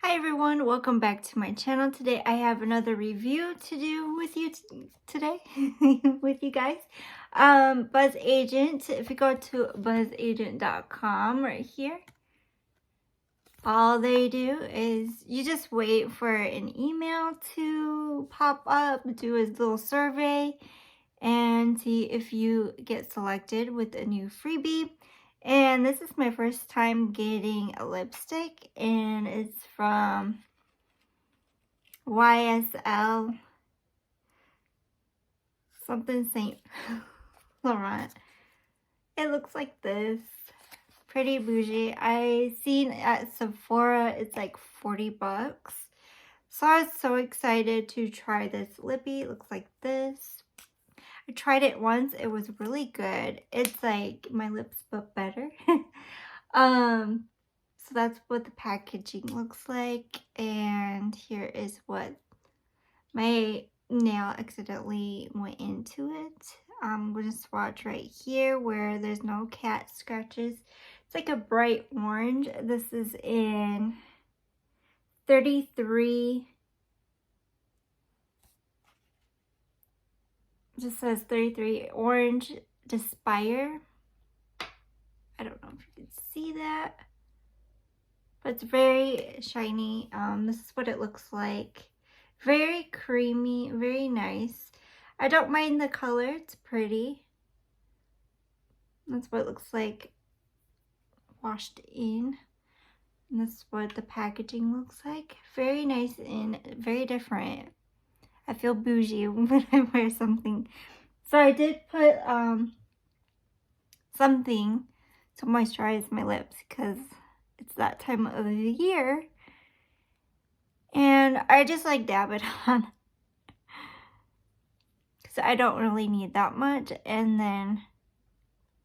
Hi everyone, welcome back to my channel. Today I have another review to do with you today with you guys. Bzzagent, if you go to bzzagent.com right here, all they do is you just wait for an email to pop up, do a little survey, and see if you get selected with a new freebie. And this is my first time getting a lipstick, and it's from YSL something Saint Laurent. It looks like this. Pretty bougie. I seen at Sephora it's like 40 bucks. So I was so excited to try this lippy. It looks like this. I tried it once. It was really good. It's like my lips but better. So that's what the packaging looks like. And here is what my nail accidentally went into it. I'm going to swatch right here where there's no cat scratches. It's like a bright orange. This is in 33. It just says 33 orange Despire. I don't know if you can see that, but it's very shiny. This is what it looks like. Very creamy, very nice. I don't mind the color, it's pretty. That's what it looks like washed in. And this is what the packaging looks like. Very nice and very different. I feel bougie when I wear something. So I did put something to moisturize my lips because it's that time of the year. And I just like dab it on. So I don't really need that much. And then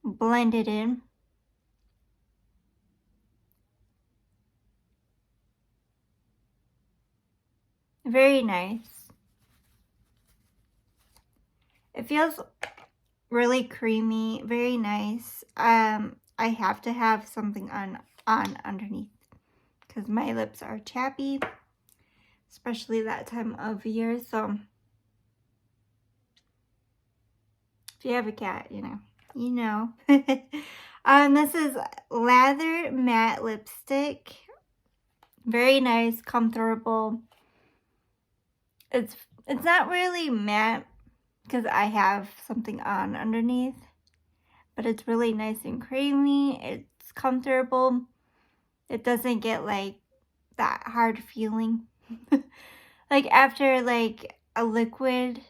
blend it in. Very nice. It feels really creamy, very nice. I have to have something on underneath because my lips are chappy, especially that time of year. So if you have a cat, you know. This is Lather Matte Lipstick. Very nice, comfortable. It's not really matte because I have something on underneath, but it's really nice and creamy. It's comfortable. It doesn't get like that hard feeling. Like after like a liquid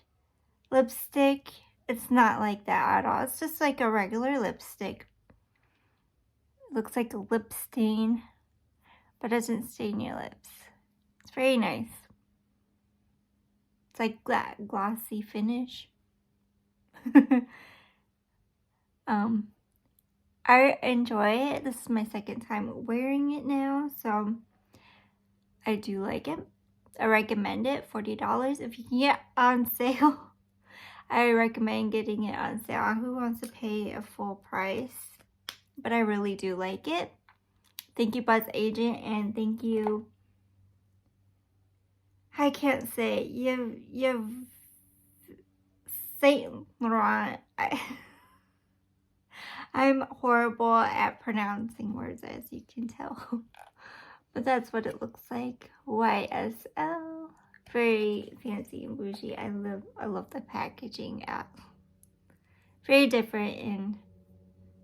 lipstick, it's not like that at all. It's just like a regular lipstick. It looks like a lip stain, but doesn't stain your lips. It's very nice. It's like that glossy finish. I enjoy it. This is my second time wearing it now, so I do like it. I recommend it. $40 if you can get on sale. I recommend getting it on sale. Who wants to pay a full price? But I really do like it. Thank you, Bzzagent, and thank you. I can't say you've Saint Laurent. I'm horrible at pronouncing words, as you can tell. But that's what it looks like. YSL. Very fancy and bougie. I love the packaging. Very different in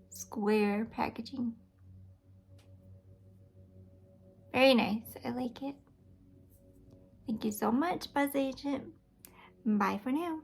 square packaging. Very nice. I like it. Thank you so much, Bzzagent. Bye for now.